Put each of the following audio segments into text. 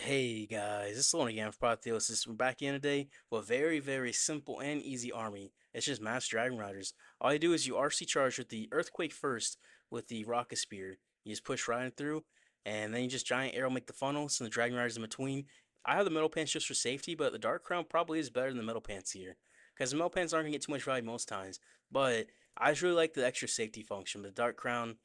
Hey guys, this is Lone again from Protheosis. We're back in today with a very simple and easy army. It's just Mass Dragon Riders. All you do is you RC charge with the Earthquake first with the Rocket Spear. You just push right through, and then you just Giant Arrow make the funnels and the Dragon Riders in between. I have the Metal Pants just for safety, but the Dark Crown probably is better than the Metal Pants here. Because the Metal Pants aren't going to get too much value most times, but I just really like the extra safety function. The Dark Crown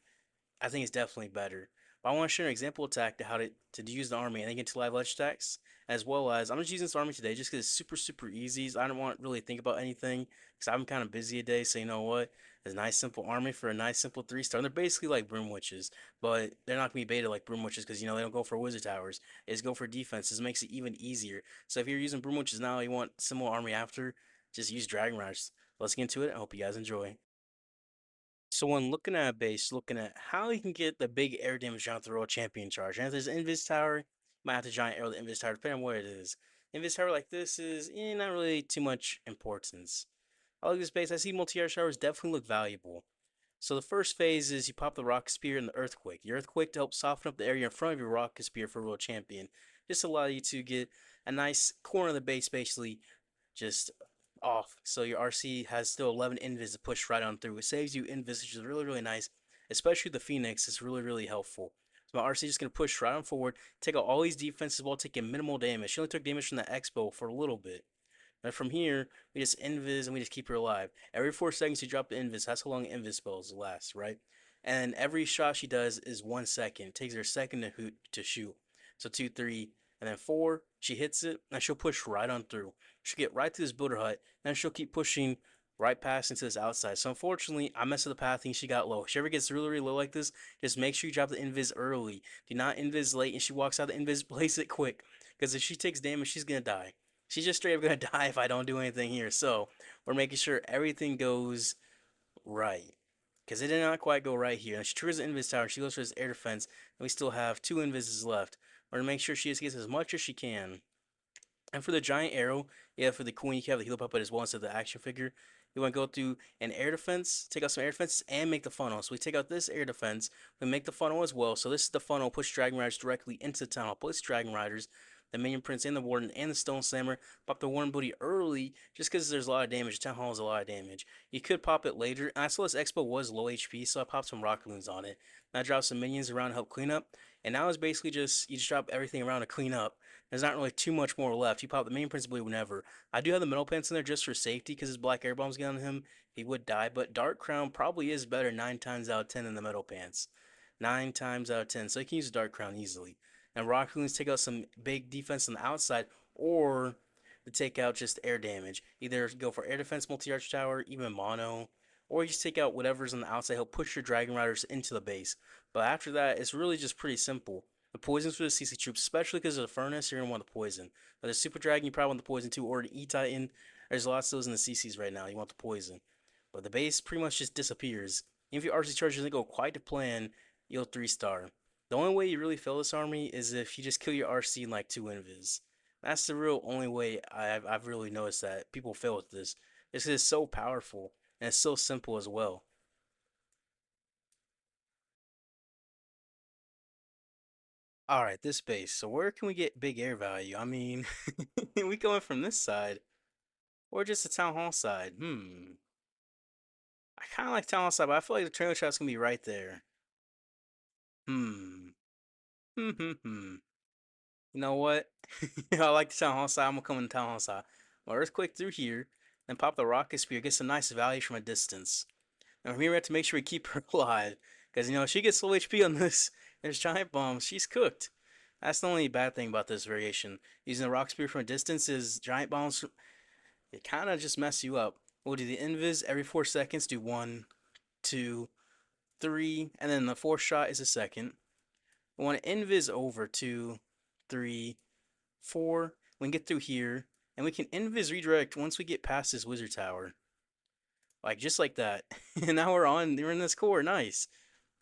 I think it's definitely better. But I want to share an example attack to how to use the army and then get to live ledge attacks, as well as I'm just using this army today just because it's super easy. So I don't want to really think about anything because I'm kind of busy today. So you know what? It's a nice simple army for a nice simple 3-star. They're basically like broom witches, but they're not gonna be beta like broom witches because they don't go for wizard towers. They just go for defenses. It makes it even easier. So if you're using broom witches now, you want similar army after, just use dragon riders. Let's get into it. I hope you guys enjoy. So when looking at a base, looking at how you can get the big air damage down the road champion charge. And if there's an Invis Tower, you might have to giant arrow the Invis Tower, depending on where it is. Invis Tower like this is not really too much importance. I like this base. I see multi-air showers definitely look valuable. So the first phase is you pop the Rocket Spear and the Earthquake. The Earthquake to help soften up the area in front of your Rocket Spear for World Champion. Just allow you to get a nice corner of the base basically just off. So your RC has still 11 invis to push right on through. It saves you invis, which is really nice. Especially the Phoenix is really helpful. So my RC is just going to push right on forward, take out all these defenses while taking minimal damage. She only took damage from the Expo for a little bit. And from here, we just invis and we just keep her alive. Every 4 seconds you drop the invis. That's how long invis spells last, right? And every shot she does is 1 second. It takes her a second to shoot. So 2, 3, and then 4. She hits it, and she'll push right on through. She'll get right to this builder hut, and she'll keep pushing right past into this outside. So unfortunately, I messed up the pathing. She got low. If she ever gets really low like this, just make sure you drop the invis early. Do not invis late, and she walks out the invis. Place it quick, because if she takes damage, she's gonna die. She's just straight up gonna die if I don't do anything here. So we're making sure everything goes right. Because it did not quite go right here. And she triggers the invis tower. She goes for this air defense. And we still have 2 invises left. We're going to make sure she just gets as much as she can. And for the giant arrow, yeah, for the queen, you can have the heal puppet as well instead of the action figure. You want to go through an air defense, take out some air defense, and make the funnel. So we take out this air defense, we make the funnel as well. So this is the funnel, push Dragon Riders directly into the town hall. Place Dragon Riders, the Minion Prince, and the Warden, and the Stone Slammer. Pop the Warden Booty early, just because there's a lot of damage. The town hall is a lot of damage. You could pop it later. And I saw this Expo was low HP, so I popped some Rocket Loons on it. And I dropped some minions around to help clean up. And now it's basically just, you just drop everything around to clean up. There's not really too much more left. You pop the main principally whenever. I do have the metal pants in there just for safety because his black air bombs get on him. He would die, but Dark Crown probably is better 9 times out of 10 than the metal pants. 9 times out of 10. So you can use Dark Crown easily. And Rock Loons take out some big defense on the outside or to take out just air damage. Either go for air defense, multi-arch tower, even mono, or you just take out whatever's on the outside. He'll push your Dragon Riders into the base. But after that, it's really just pretty simple. The poisons for the CC troops, especially because of the furnace, you're gonna want the poison. But the Super Dragon, you probably want the poison too, or the E Titan. There's lots of those in the CCs right now. You want the poison. But the base pretty much just disappears. If your RC charge doesn't go quite to plan, you'll 3-star. The only way you really fail this army is if you just kill your RC in like 2 invis. That's the real only way I've really noticed that people fail with this. This is so powerful and it's so simple as well. All right, this base. So where can we get big air value? I mean, we going from this side or just the town hall side? I kind of like town hall side, but I feel like the trailer shot's gonna be right there. Hmm. Hmm. You know what? I like the town hall side. I'm gonna come in the town hall side. Well, earthquake through here, then pop the rocket spear. Get some nice value from a distance. And from here, we have to make sure we keep her alive, because if she gets low HP on this, there's giant bombs. She's cooked. That's the only bad thing about this variation. Using the rock spear from a distance is giant bombs. It kind of just mess you up. We'll do the invis every 4 seconds. Do 1, 2, 3, and then the fourth shot is a second. We want to invis over 2, 3, 4. We can get through here, and we can invis redirect once we get past this wizard tower. Like just like that. And now we're in this core. Nice.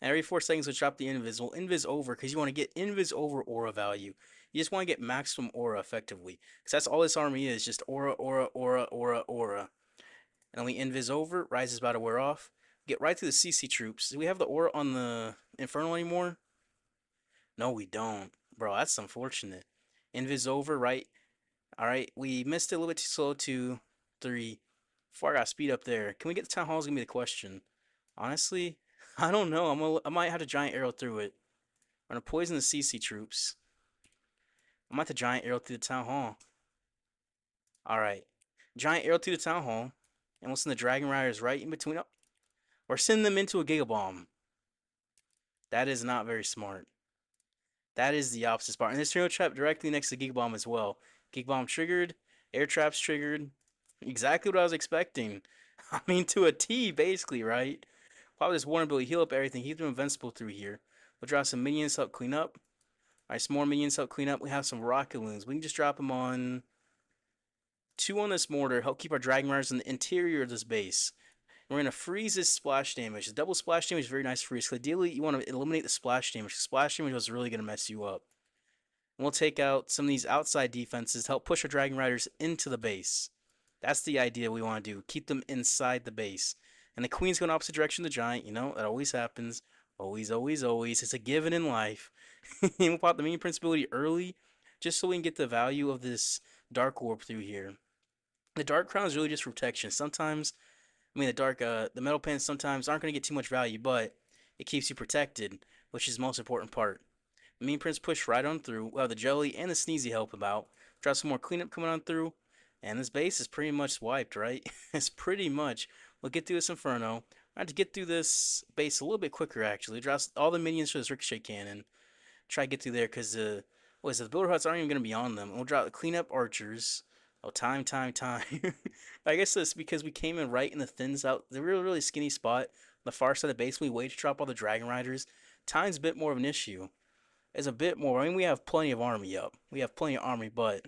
Every 4 seconds, we'll drop the invis. We'll invis over because you want to get invis over aura value. You just want to get maximum aura effectively. Because that's all this army is, just aura. And then we invis over, Rise is about to wear off. Get right to the CC troops. Do we have the aura on the Infernal anymore? No, we don't. Bro, that's unfortunate. Invis over, right? All right, we missed it a little bit too slow. 2, 3. Before I got speed up there, can we get the town hall? Is gonna be the question. Honestly, I don't know. I might have to giant arrow through it. I'm gonna poison the CC troops. I might have to giant arrow through the town hall. All right, giant arrow through the town hall, and we'll send the dragon riders right in between. Oh, or send them into a giga bomb. That is not very smart. That is the opposite spot. And there's trio trap directly next to Geek Bomb as well. Geek Bomb triggered, air traps triggered. Exactly what I was expecting. I mean, to a T, basically, right? Probably this Warren ability, heal up everything, keep them invincible through here. We'll drop some minions to help clean up. Alright, some more minions to help clean up. We have some rocket loons. We can just drop them on 2 on this mortar, help keep our Dragon Riders in the interior of this base. We're going to freeze this splash damage. The double splash damage is very nice to freeze. So ideally, you want to eliminate the splash damage. Splash damage was really going to mess you up. And we'll take out some of these outside defenses to help push our Dragon Riders into the base. That's the idea we want to do. Keep them inside the base. And the Queen's going opposite direction of the Giant. You know, that always happens. Always, always, always. It's a given in life. And we'll pop the Minion Prince ability early, just so we can get the value of this Dark Orb through here. The Dark Crown is really just for protection. Sometimes, I mean, the Metal Pants sometimes aren't going to get too much value, but it keeps you protected, which is the most important part. Mean Prince push right on through. We'll have the Jelly and the Sneezy help him out. Drop some more cleanup coming on through. And this base is pretty much wiped, right? It's pretty much. We'll get through this Inferno. I have to get through this base a little bit quicker, actually. Drop all the minions for this Ricochet Cannon. Try to get through there, because the Builder Huts aren't even going to be on them. And we'll drop the Cleanup Archers. Oh, time. I guess that's because we came in right in the thins out, the really, really skinny spot, the far side of the base. We wait to drop all the Dragon Riders. Time's a bit more of an issue. It's a bit more. I mean, we have plenty of army up. We have plenty of army, but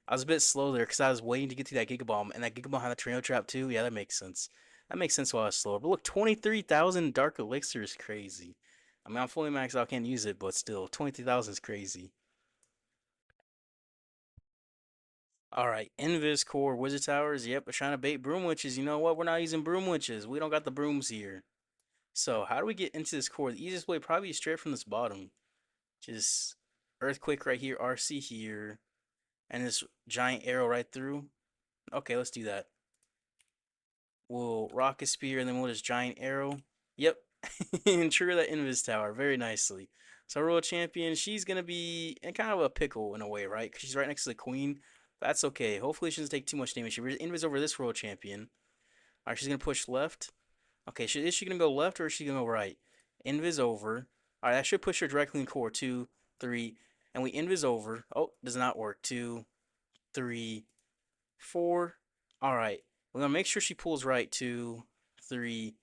I was a bit slow there because I was waiting to get to that Giga Bomb, and that Giga Bomb had a Tornado Trap too. Yeah, that makes sense. That makes sense why I was slower. But look, 23,000 Dark Elixir is crazy. I mean, I'm fully maxed out, I can't use it, but still, 23,000 is crazy. Alright, Invis Core Wizard Towers. Yep, we're trying to bait Broom Witches. You know what? We're not using Broom Witches. We don't got the brooms here. So, how do we get into this core? The easiest way probably is straight from this bottom. Just Earthquake right here, RC here, and this giant arrow right through. Okay, let's do that. We'll Rocket Spear, and then we'll just giant arrow. Yep, and trigger that Invis Tower very nicely. So Royal Champion, she's gonna be in kind of a pickle in a way, right? Because she's right next to the Queen. That's okay. Hopefully she doesn't take too much damage. She Invis over this Royal Champion. Alright, she's gonna push left. Okay, is she gonna go left or is she gonna go right? Invis over. Alright, that should push her directly in core. 2, 3, and we invis over. Oh, does not work. 2, 3, 4. Alright, we're gonna make sure she pulls right. 2, 3,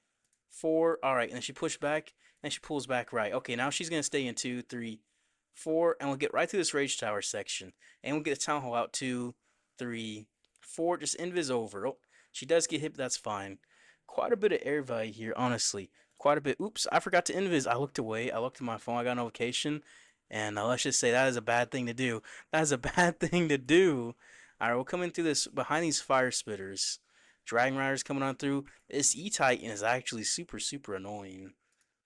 4. Alright, and then she pushed back, and she pulls back right. Okay, now she's gonna stay in 2, 3, 4, and we'll get right through this Rage Tower section. And we'll get the Town Hall out. 2, 3, 4. Just invis over. Oh, she does get hit, but that's fine. Quite a bit of air value here, honestly. Quite a bit. Oops, I forgot to invis. I looked away. I looked at my phone. I got a notification. And let's just say that is a bad thing to do. That is a bad thing to do. Alright, we'll come in through this, behind these fire spitters. Dragon Riders coming on through. This E-Titan is actually super, super annoying.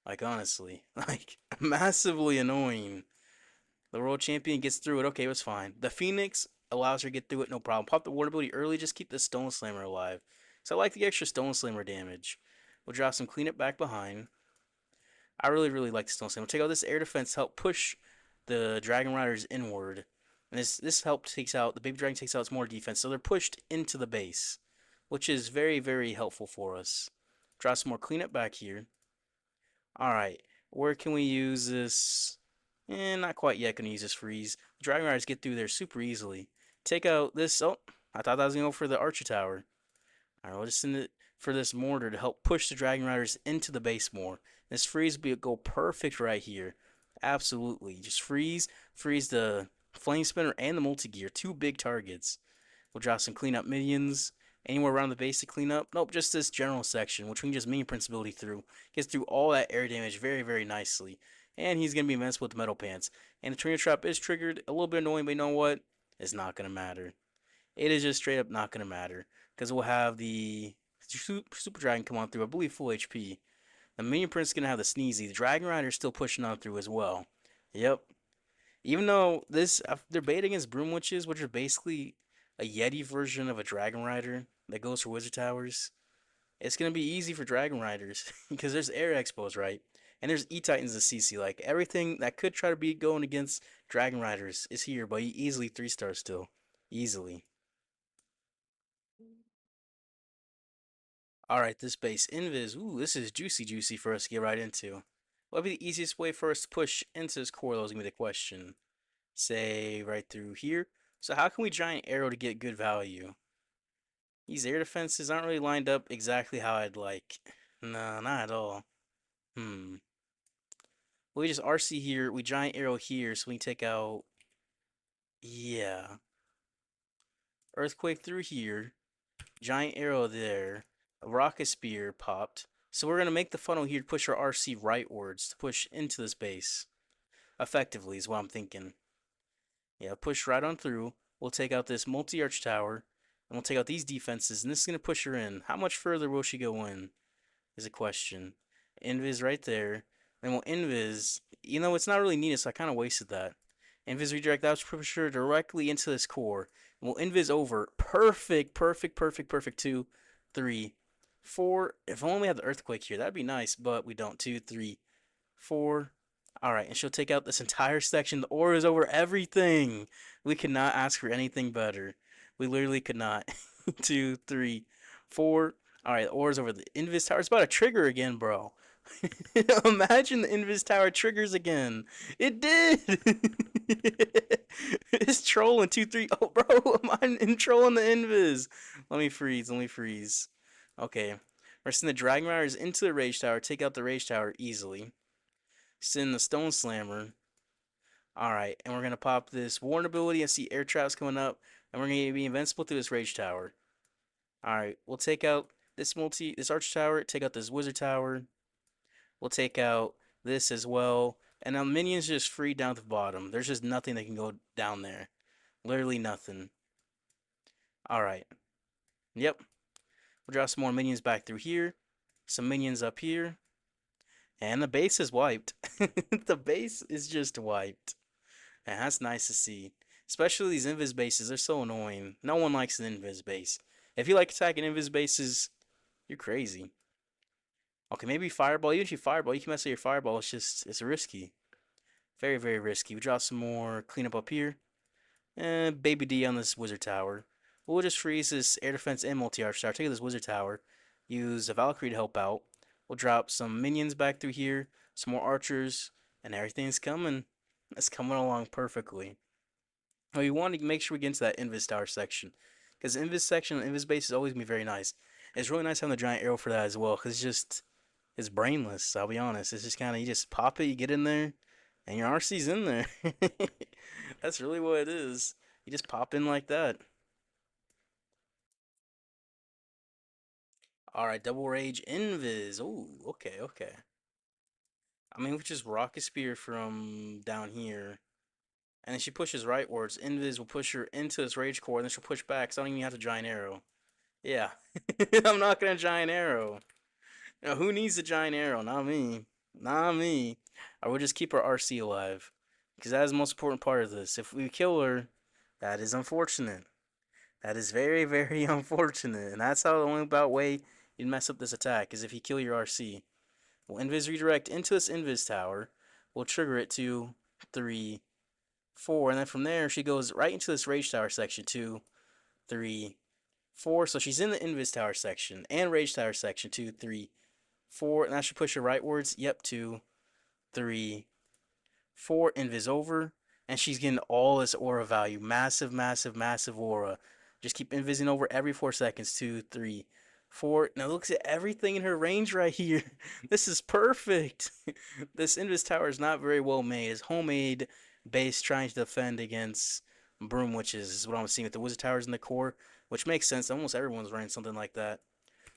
Like, honestly. Like, massively annoying. The World Champion gets through it. Okay, it was fine. The Phoenix allows her to get through it, no problem. Pop the Ward ability early, just keep the Stone Slammer alive. So I like the extra Stone Slammer damage. We'll drop some cleanup back behind. I really, really like the Stone Slammer. We'll take out this air defense, help push the Dragon Riders inward. And this help takes out, the Baby Dragon takes out its more defense. So they're pushed into the base, which is very, very helpful for us. Drop some more cleanup back here. Alright, where can we use this? Not quite yet gonna use this freeze. Dragon Riders get through there super easily. Take out this, oh, I thought that was gonna go for the Archer Tower. Alright, we'll just send it for this mortar to help push the Dragon Riders into the base more. This freeze will go perfect right here. Absolutely. Just freeze the Flame Spinner and the Multi-Gear. 2 big targets. We'll drop some cleanup minions. Anywhere around the base to clean up? Nope, just this general section, which we can just Minion Prince ability through. Gets through all that air damage very, very nicely. And he's going to be invincible with the Metal Pants. And the Tornado Trap is triggered. A little bit annoying, but you know what? It's not going to matter. It is just straight up not going to matter. Because we'll have the Super Dragon come on through, I believe full HP. The Minion Prince is going to have the Sneezy. The Dragon Rider is still pushing on through as well. Yep. Even though they're bait against Broom Witches, which are basically a Yeti version of a Dragon Rider that goes for Wizard Towers. It's gonna be easy for Dragon Riders because there's Air Expos, right? And there's E Titans and CC. Like everything that could try to be going against Dragon Riders is here, but easily 3 stars still, easily. All right, this base Invis. Ooh, this is juicy for us to get right into. What would be the easiest way for us to push into this core? That was gonna be the question. Say right through here. So how can we giant arrow to get good value? These air defenses aren't really lined up exactly how I'd like. No, not at all. Hmm. We just RC here. We giant arrow here, so we can take out. Yeah. Earthquake through here. Giant arrow there. A rocket spear popped. So we're gonna make the funnel here to push our RC rightwards to push into this base. Effectively is what I'm thinking. Yeah, push right on through. We'll take out this multi-arch tower, and we'll take out these defenses, and this is gonna push her in. How much further will she go in? Is a question. Invis right there. Then we'll invis. You know, it's not really needed, so I kind of wasted that. Invis redirect that push her directly into this core. And we'll invis over. Perfect. 2, 3, 4. If only we had the earthquake here, that'd be nice, but we don't. 2, 3, 4. All right, and she'll take out this entire section. The aura is over everything. We could not ask for anything better. We literally could not. 2, 3, 4. All right, the aura's over the Invis Tower. It's about to trigger again, bro. Imagine the Invis Tower triggers again. It did. It's trolling 2, 3. Oh, bro, I'm in trolling the Invis. Let me freeze. Okay, we're sending the Dragon Riders into the Rage Tower. Take out the Rage Tower easily. Send the Stone Slammer. Alright, and we're going to pop this Warn ability. I see air traps coming up. And we're going to be invincible through this Rage Tower. Alright, we'll take out this Arch Tower. Take out this Wizard Tower. We'll take out this as well. And now minions just free down to the bottom. There's just nothing that can go down there. Literally nothing. Alright. Yep. We'll drop some more minions back through here. Some minions up here. And the base is wiped. The base is just wiped. And that's nice to see. Especially these invis bases, they're so annoying. No one likes an invis base. If you like attacking invis bases, you're crazy. Okay, maybe fireball. Even if you fireball, you can mess with your fireball. It's risky. Very risky. We drop some more cleanup up here. And baby D on this wizard tower. We'll just freeze this air defense and multi-arch tower. Take this wizard tower. Use a Valkyrie to help out. We'll drop some minions back through here. Some more archers. And everything's coming. It's coming along perfectly. Oh, you want to make sure we get into that Invis Tower section. Because the Invis section, Invis base is always going to be very nice. It's really nice having the giant arrow for that as well. Because it's brainless, I'll be honest. It's just kind of, you just pop it, you get in there, and your RC's in there. That's really what it is. You just pop in like that. Alright, double rage Invis. Oh, okay. I mean, we just Rocket Spear from down here. And then she pushes rightwards. Invis will push her into this rage core, and then she'll push back, so I don't even have to giant arrow. Yeah. I'm not gonna giant arrow. Now, who needs a giant arrow? Not me. Not me. I will just keep our RC alive. Because that is the most important part of this. If we kill her, that is unfortunate. That is very unfortunate. And that's how the only about way you'd mess up this attack is if you kill your RC. We'll Invis redirect into this Invis tower. We'll trigger it 2, 3, 4. And then from there, she goes right into this Rage Tower section. 2, 3, 4. So she's in the Invis Tower section and Rage Tower section. 2, 3, 4. And that should push her rightwards. Yep, 2, 3, 4. Invis over. And she's getting all this aura value. Massive aura. Just keep invising over every 4 seconds. 2, 3, 4. Now looks at everything in her range right here. This is perfect. This Invis Tower is not very well made. It's homemade base trying to defend against Broom Witches is what I'm seeing with the Wizard Towers in the core, which makes sense. Almost everyone's running something like that.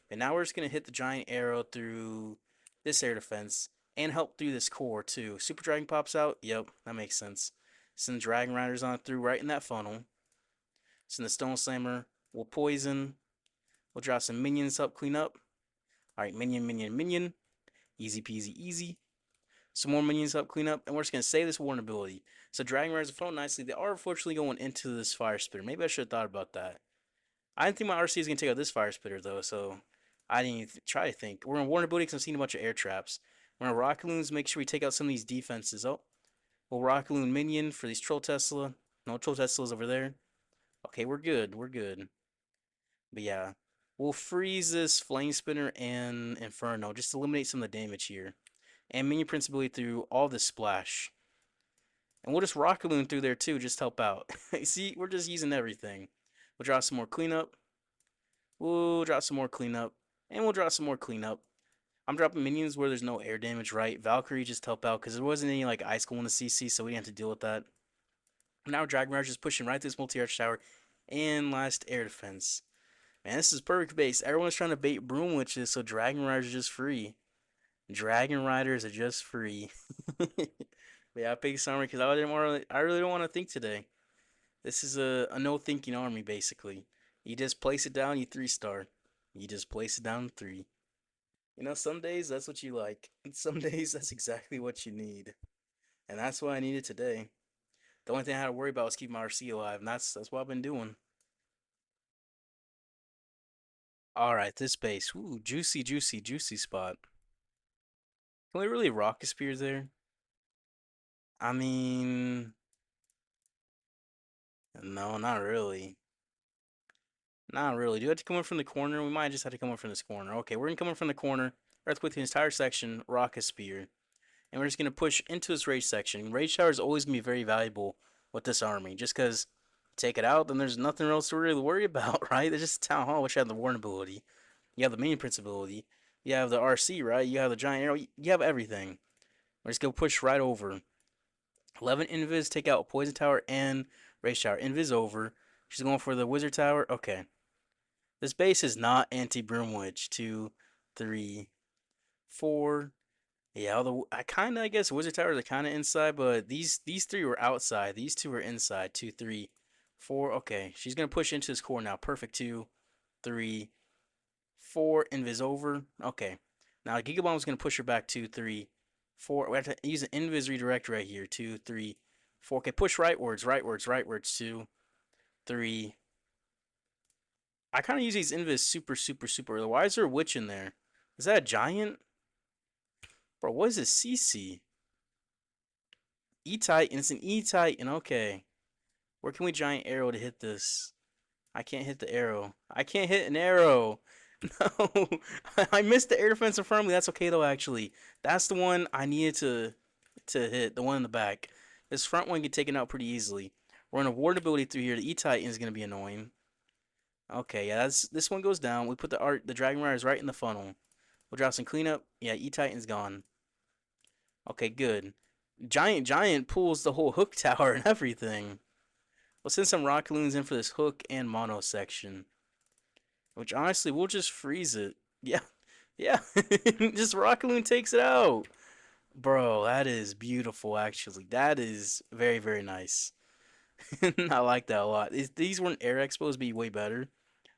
And now we're just going to hit the giant arrow through this air defense and help through this core too. Super Dragon pops out. Yep, that makes sense. Send Dragon Riders on through right in that funnel. Send the Stone Slammer. We'll poison. We'll drop some minions up, clean up. Alright, minion. Easy peasy easy. Some more minions help clean up, and we're just gonna save this warden ability. So Dragon Riders are flowing nicely. They are unfortunately going into this fire spitter. Maybe I should have thought about that. I didn't think my RC was gonna take out this fire spitter though, so I didn't even try to think. We're gonna warden ability because I'm seeing a bunch of air traps. We're gonna rocket loons, make sure we take out some of these defenses. Oh, we'll rocket loon minion for these troll Tesla. No troll Teslas over there. Okay, we're good. We're good. But yeah, we'll freeze this flame spinner and inferno just to eliminate some of the damage here. And minion principally through all this splash. And we'll just rocket loon through there too, just help out. See, we're just using everything. We'll drop some more cleanup. We'll drop some more cleanup. And we'll drop some more cleanup. I'm dropping minions where there's no air damage, right? Valkyrie just help out because there wasn't any like ice cool in the CC, so we didn't have to deal with that. Now Dragon Rush is pushing right through this multi-arch tower and last air defense. Man, this is perfect base. Everyone's trying to bait Broom Witches, so Dragon Riders are just free. Dragon Riders are just free. But yeah, I picked Summer because I really don't want to think today. This is a no thinking army basically. You just place it down, you 3-star. You just place it down 3. You know, some days that's what you like. And some days that's exactly what you need. And that's what I needed today. The only thing I had to worry about was keeping my RC alive, and that's what I've been doing. Alright, this base. Ooh, juicy, juicy, juicy spot. Can we really rocket spears there? I mean, no, not really. Not really. Do you have to come in from the corner? We might just have to come in from this corner. Okay, we're gonna come in from the corner. Earthquake the entire section, rocket spear. And we're just gonna push into this rage section. Rage tower is always gonna be very valuable with this army, just because take it out, then there's nothing else to really worry about, right? There's just town hall, which have the warden ability. You have the minion prince ability. You have the RC, right? You have the giant arrow. You have everything. We're just gonna push right over. 11 invis, take out poison tower and rage tower. Invis over. She's going for the wizard tower. Okay. This base is not anti broom witch. 2, 3, 4. Yeah, although I guess wizard towers are kind of inside, but these three were outside. These two were inside. 2, 3, 4. Okay, she's gonna push into this core now. Perfect. 2, 3, 4. Invis over. Okay. Now Gigabomb's gonna push her back. 2, 3, 4. We have to use an invis redirect right here. 2, 3, 4. Okay, push rightwards, rightwards, rightwards. 2, 3. I kind of use these invis super, super, super early. Why is there a witch in there? Is that a giant? Bro, what is this CC? E-Titan. It's an E-Titan. Okay. Where can we giant arrow to hit this? I can't hit the arrow. I can't hit an arrow. No. I missed the air defense in front of me. That's okay though, actually. That's the one I needed to hit. The one in the back. This front one get taken out pretty easily. We're on a ward ability through here. The E-Titan is gonna be annoying. Okay, yeah, this one goes down. We put the Dragon Riders right in the funnel. We'll drop some cleanup. Yeah, E-Titan's gone. Okay, good. Giant pulls the whole hook tower and everything. We'll send some rock loons in for this hook and mono section. Which honestly, we'll just freeze it. Yeah. Yeah. Just rock loon takes it out. Bro, that is beautiful actually. That is very, very nice. I like that a lot. These weren't air expos, be way better.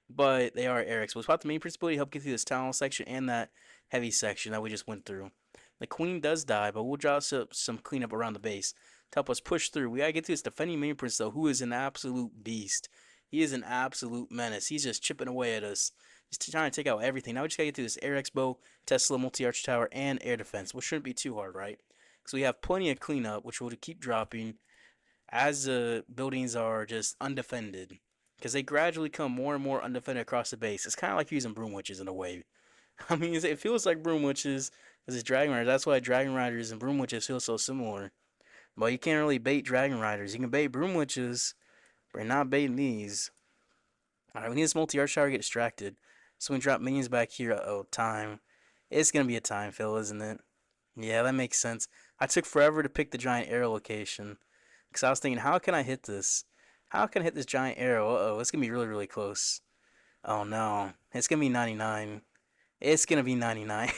But they are air expos. Pop the main principal to help get through this tunnel section and that heavy section that we just went through. The queen does die, but we'll drop some cleanup around the base to help us push through. We gotta get to this defending main prince though, who is an absolute beast. He is an absolute menace. He's just chipping away at us. He's trying to take out everything. Now we just gotta get through this air expo, Tesla, multi-arch tower, and air defense, which shouldn't be too hard, right? Because we have plenty of cleanup, which we'll keep dropping as the buildings are just undefended. Because they gradually come more and more undefended across the base. It's kind of like using broom witches in a way. I mean, it feels like broom witches because it's dragon riders. That's why dragon riders and broom witches feel so similar. But you can't really bait dragon riders. You can bait broom witches, but you're not baiting these. Alright, we need this multi-arch tower to get distracted. So we drop minions back here. Uh-oh, time. It's going to be a time fill, isn't it? Yeah, that makes sense. I took forever to pick the giant arrow location. Because I was thinking, how can I hit this? How can I hit this giant arrow? Uh-oh, it's going to be really, really close. Oh, no. It's going to be 99. It's going to be 99.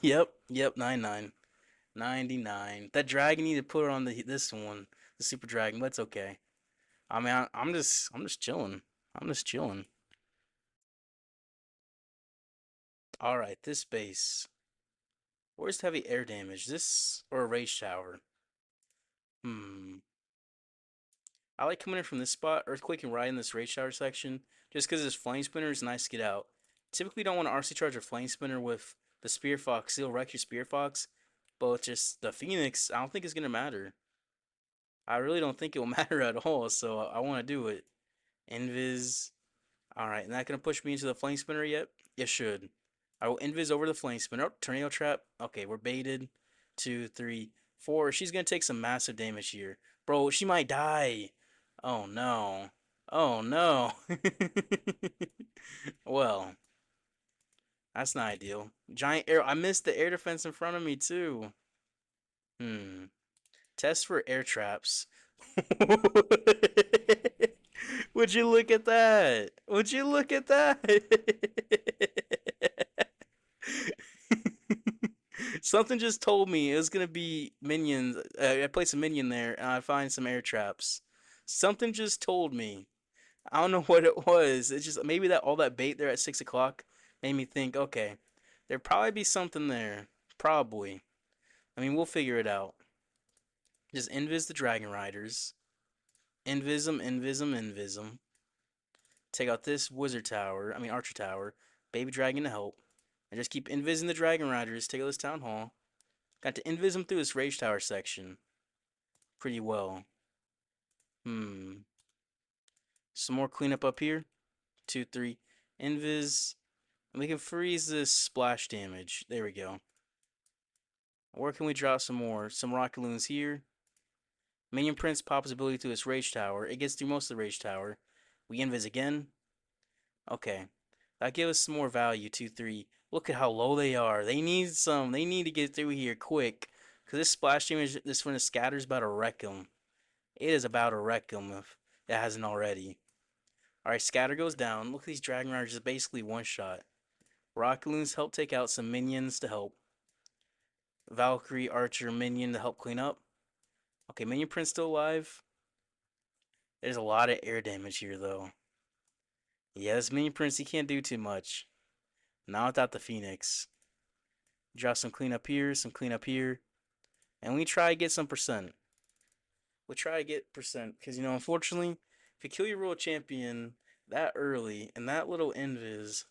Yep, 99. 99. That dragon need to put her on this one. The super dragon, but it's okay. I mean, I'm just chilling. I'm just chilling. All right, this base. Where's the heavy air damage? This or a rage tower? Hmm. I like coming in from this spot, Earthquake and ride in this rage tower section, just because this flame spinner is nice to get out. Typically don't want to RC charge a flame spinner with the Spear Fox. He'll wreck your Spear Fox, but just the Phoenix, I don't think it's gonna matter. I really don't think it will matter at all, so I want to do it. Invis. Alright, not gonna push me into the flame spinner yet? It should. I will invis over the flame spinner. Oh, tornado trap. Okay, we're baited. Two, three, four. She's gonna take some massive damage here. Bro, she might die. Oh no. Oh no. Well, that's not ideal. Giant air. I missed the air defense in front of me too. Hmm. Test for air traps. Would you look at that? Would you look at that? Something just told me it was gonna be minions. I place a minion there and I find some air traps. Something just told me. I don't know what it was. It's just maybe that all that bait there at 6 o'clock made me think, okay, there'd probably be something there. Probably. I mean, we'll figure it out. Just invis the dragon riders. Invis them, invis them, invis them. Take out this wizard tower. I mean archer tower. Baby dragon to help. And just keep invising the dragon riders. Take out this town hall. Got to invis them through this rage tower section. Pretty well. Hmm. Some more cleanup up here. Two, three. Invis. And we can freeze this splash damage. There we go. Where can we drop some more? Some rocket loons here. Minion Prince pops ability to its rage tower. It gets through most of the rage tower. We invis again. Okay. That gives us some more value. Two, three. Look at how low they are. They need some. They need to get through here quick. Because this splash damage, this one is scatters about to wreck them. It is about to wreck them if it hasn't already. Alright, scatter goes down. Look at these Dragon Riders, just basically one shot. Rocket Loons help take out some minions to help. Valkyrie Archer minion to help clean up. Okay, Minion Prince still alive. There's a lot of air damage here though. Yeah, this Minion Prince, he can't do too much. Not without the Phoenix. Drop some cleanup here, some cleanup here. And we try to get some percent. We'll try to get percent. Because, you know, unfortunately, if you kill your world champion that early and that little invis,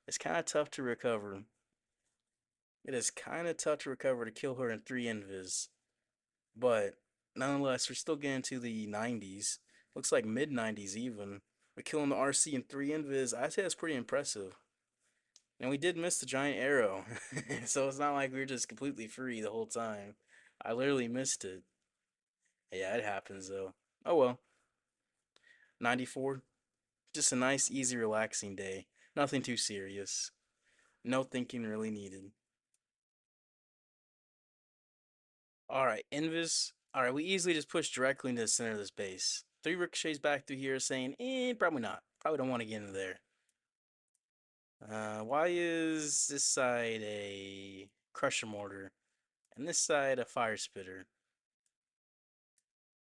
it's kind of tough to recover. It is kind of tough to recover to kill her in 3 invis. But nonetheless, we're still getting to the 90s. Looks like mid 90s even. We're killing the RC in 3 invis. I'd say that's pretty impressive. And we did miss the giant arrow. So it's not like we were just completely free the whole time. I literally missed it. Yeah, it happens though. Oh well. 94. Just a nice, easy, relaxing day. Nothing too serious. No thinking really needed. Alright, Invis. Alright, we easily just push directly into the center of this base. 3 ricochets back through here saying, probably not. Probably don't want to get into there. Why is this side a crusher mortar and this side a fire spitter?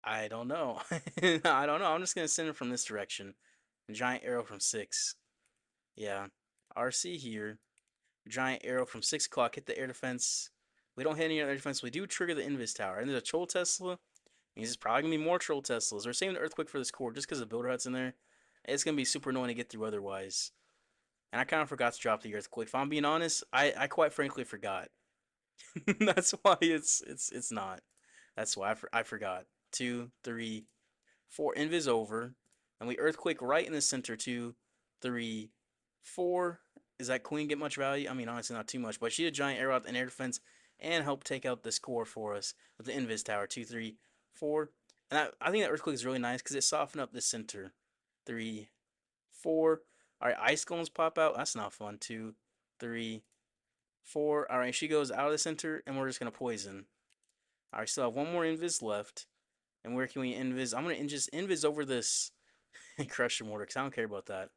I don't know. I don't know. I'm just gonna send it from this direction. A giant arrow from 6. Yeah. RC here. Giant arrow from 6 o'clock. Hit the air defense. We don't hit any air defense. We do trigger the Invis Tower. And there's a Troll Tesla. Means it's probably gonna be more Troll Teslas. We're saving the Earthquake for this core just because the Builder Hut's in there. It's gonna be super annoying to get through otherwise. And I kind of forgot to drop the Earthquake. If I'm being honest, I quite frankly forgot. That's why it's not. That's why I forgot. Two, three, four. Invis over, and we Earthquake right in the center. Two, three, four. Is that Queen get much value? I mean, honestly, not too much. But she did a giant arrow out in air defense and help take out this core for us with the Invis Tower. Two, three, four. And I think that Earthquake is really nice because it softened up the center. Three, four. All right, Ice Golems pop out. That's not fun. Two, three, four. All right, she goes out of the center, and we're just gonna poison. All right, still have one more invis left. And where can we invis? I'm gonna just invis over this Crusher Mortar because I don't care about that.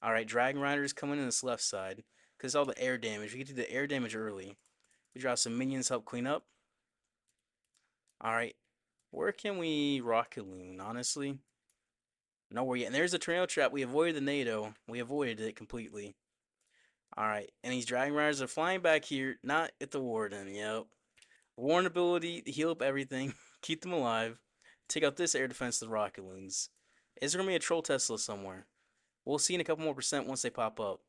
All right, Dragon Riders coming in this left side because all the air damage. We get to the air damage early. We drop some minions help clean up. All right, where can we Rocket Loon? Honestly, nowhere yet. And there's a tornado trap. We avoided the NATO. We avoided it completely. Alright, and these Dragon Riders are flying back here, not at the Warden, yep. Warden ability to heal up everything, keep them alive, take out this air defense to the Rocket Loons. Is there gonna be a Troll Tesla somewhere? We'll see in a couple more percent once they pop up.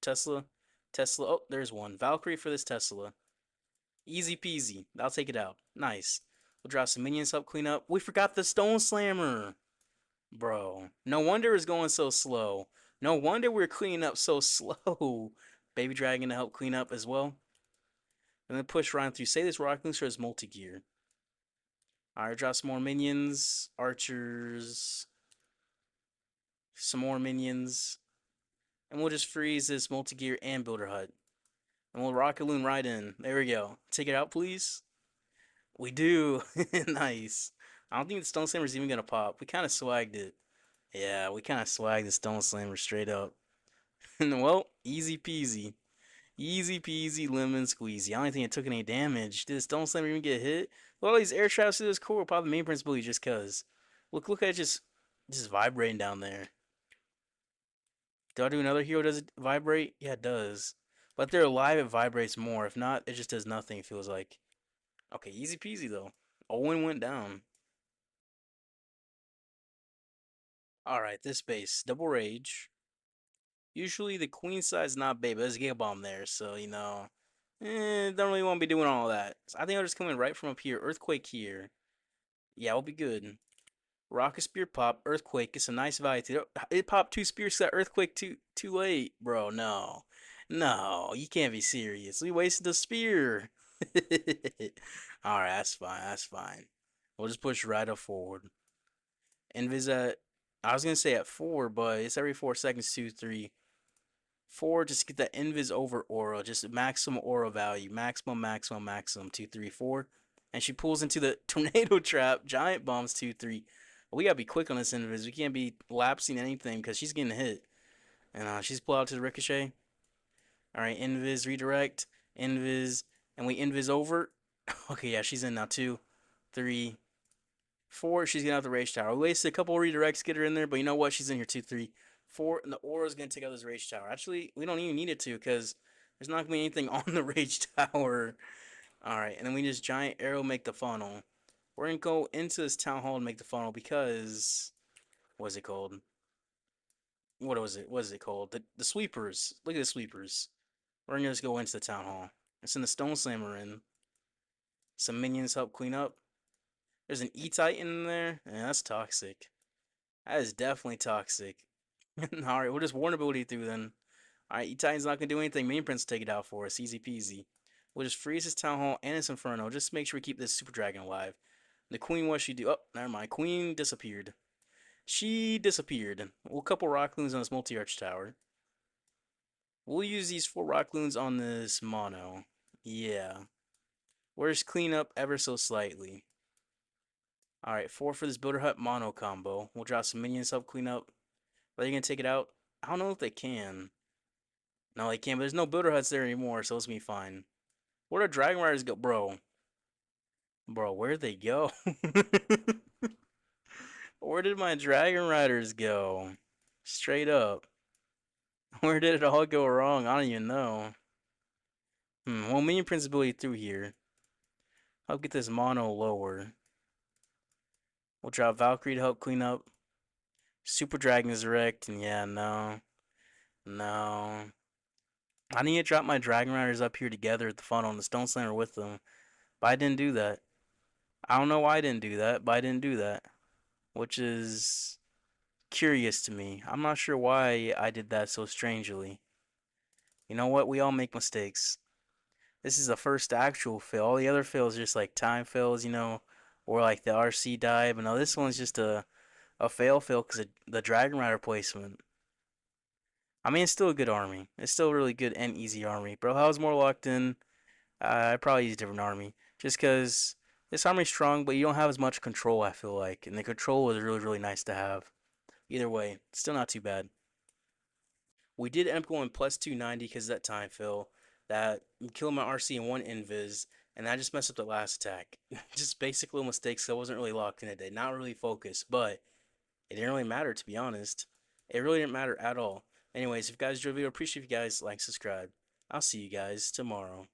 Tesla, Tesla, oh, there's one. Valkyrie for this Tesla. Easy peasy. I'll take it out. Nice. We'll drop some minions to help clean up. We forgot the Stone Slammer. Bro, no wonder it's going so slow. No wonder we're cleaning up so slow. Baby Dragon to help clean up as well. And then push Ryan through. Say this Rock Loose for his multi-gear. Alright, drop some more minions. Archers. Some more minions. And we'll just freeze this multi-gear and builder hut. And we'll Rocket Loon right in. There we go. Take it out, please. We do. Nice. I don't think the Stone Slammer's even gonna pop. We kind of swagged it. Yeah, we kind of swagged the Stone Slammer straight up. Well, easy peasy. Easy peasy lemon squeezy. I don't think it took any damage. Did the Stone Slammer even get hit? Well, these air traps through this core. Probably the main principle just cause. Look at it just vibrating down there. Do I do another hero? Does it vibrate? Yeah, it does. But if they're alive, it vibrates more. If not, it just does nothing, it feels like. Okay, easy peasy though. Owen went down. Alright, this base. Double rage. Usually the queen side's not big, but there's a Giga Bomb there, so don't really want to be doing all that. So I think I'll just come in right from up here. Earthquake here. Yeah, we'll be good. Rocket Spear pop, Earthquake. It's a nice value to it. Popped two spears, got Earthquake too late, bro. No, no, you can't be serious. We wasted the spear. All right, that's fine. That's fine. We'll just push right up forward. Invis at, I was gonna say at 4, but it's every 4 seconds. 2, 3, 4. Just get that Invis over aura, just maximum aura value, maximum, maximum, maximum. 2, 3, 4, and she pulls into the tornado trap. Giant bombs. 2, 3. We gotta be quick on this Invis. We can't be lapsing anything because she's getting hit. And she's pulled out to the ricochet. Alright, Invis, redirect, Invis, and we Invis over. Okay, yeah, she's in now. 2, 3, 4. She's getting out the rage tower. We wasted a couple redirects, get her in there, but you know what? She's in here. 2, 3, 4, and the aura's gonna take out this rage tower. Actually, we don't even need it to because there's not gonna be anything on the rage tower. Alright, and then we just giant arrow make the funnel. We're gonna go into this town hall and make the funnel because what's it called? What was it? What is it called? The sweepers. Look at the sweepers. We're gonna just go into the town hall. It's in the Stone Slammer in. Some minions help clean up. There's an E-Titan in there. Yeah, that's toxic. That is definitely toxic. Alright, we'll just warn ability through then. Alright, E-Titan's not gonna do anything. Main Prince will take it out for us. Easy peasy. We'll just freeze this town hall and its inferno. Just to make sure we keep this super dragon alive. The queen, what she do? Oh, never mind. Queen disappeared. She disappeared. We'll couple rock loons on this multi-arch tower. We'll use these 4 rock loons on this mono. Yeah. We'll just clean up ever so slightly. Alright, 4 for this builder hut mono combo. We'll drop some minions help clean up. Are they gonna take it out? I don't know if they can. No, they can't, but there's no builder huts there anymore, so it's gonna be fine. Where'd our Dragon Riders go? Bro. Bro, where'd they go? Where did my Dragon Riders go? Straight up. Where did it all go wrong? I don't even know. Well, minion principality through here. I'll get this mono lower. We'll drop Valkyrie to help clean up. Super Dragon is wrecked, and yeah, no. No. I need to drop my Dragon Riders up here together at the funnel and the Stone Slammer with them. But I didn't do that. I don't know why I didn't do that, but I didn't do that. Which is curious to me. I'm not sure why I did that so strangely. You know what? We all make mistakes. This is the first actual fail. All the other fails are just like time fails, or like the RC dive. But no, this one's just a fail because of the Dragon Rider placement. I mean, it's still a good army. It's still a really good and easy army. Bro, I was more locked in. I'd probably use a different army. Just because this army's strong, but you don't have as much control, I feel like. And the control is really, really nice to have. Either way, still not too bad. We did end up going plus 290 because of that time fill. That killed my RC in one invis, and I just messed up the last attack. Just basic little mistakes. So I wasn't really locked in today. Not really focused, but it didn't really matter, to be honest. It really didn't matter at all. Anyways, if you guys enjoyed the video, appreciate if you guys like, subscribe. I'll see you guys tomorrow.